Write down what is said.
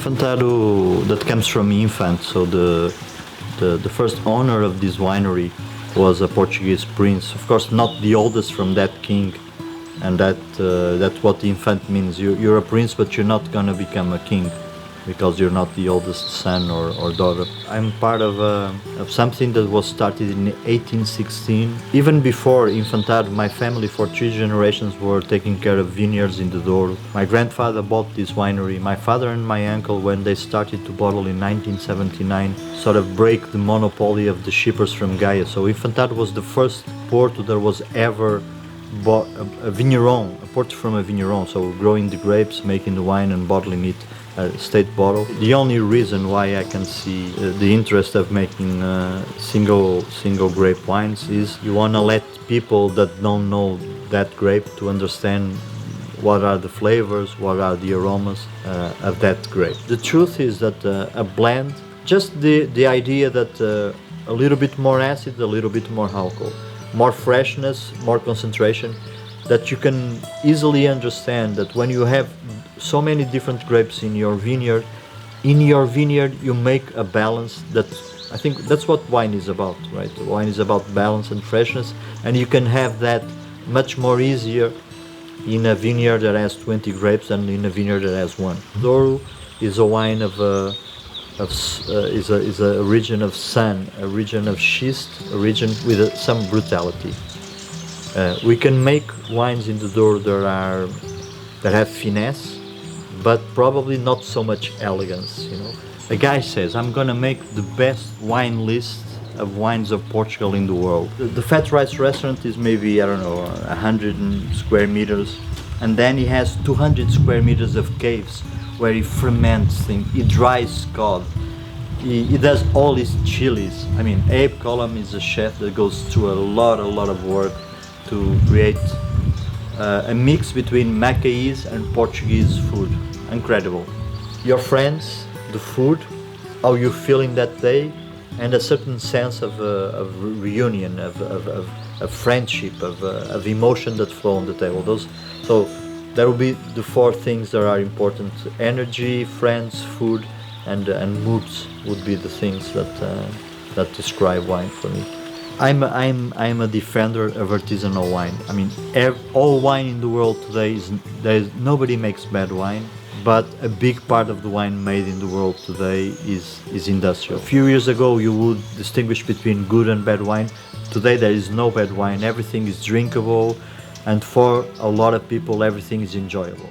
Infantado, that comes from infant, so the first owner of this winery was a Portuguese prince. Of course, not the oldest from that king, and that's what the infant means. You're a prince, but you're not gonna become a king because you're not the oldest son or daughter. I'm part of something that was started in 1816. Even before Infantado, my family for 3 generations were taking care of vineyards in the Douro. My grandfather bought this winery. My father and my uncle, when they started to bottle in 1979, sort of break the monopoly of the shippers from Gaia. So Infantado was the first port that was ever bought a vigneron, a port from a vigneron, so growing the grapes, making the wine and bottling it, state bottle. The only reason why I can see the interest of making single grape wines is you want to let people that don't know that grape to understand what are the flavors, what are the aromas of that grape. The truth is that a blend, just the idea that a little bit more acid, a little bit more alcohol, more freshness, more concentration, that you can easily understand that when you have so many different grapes in your vineyard you make a balance. That I think that's what wine is about, right? Wine is about balance and freshness, and you can have that much more easier in a vineyard that has 20 grapes than in a vineyard that has 1. Douro is a wine is a region of sun, a region of schist, a region with some brutality. We can make wines in the Douro that have finesse, but probably not so much elegance. You know, a guy says, "I'm gonna make the best wine list of wines of Portugal in the world." The Fat Rice restaurant is maybe, I don't know, 100 square meters, and then he has 200 square meters of caves where he ferments things, he dries cod, he does all his chilies. I mean, Abe Colum is a chef that goes through a lot of work to create a mix between Macaís and Portuguese food. Incredible. Your friends, the food, how you feel in that day, and a certain sense of reunion, of friendship, of emotion that flow on the table. So that will be the 4 things that are important: energy, friends, food, and moods would be the things that describe wine for me. I'm a defender of artisanal wine. I mean, all wine in the world today nobody makes bad wine, but a big part of the wine made in the world today is industrial. A few years ago you would distinguish between good and bad wine. Today there is no bad wine, everything is drinkable, and for a lot of people everything is enjoyable.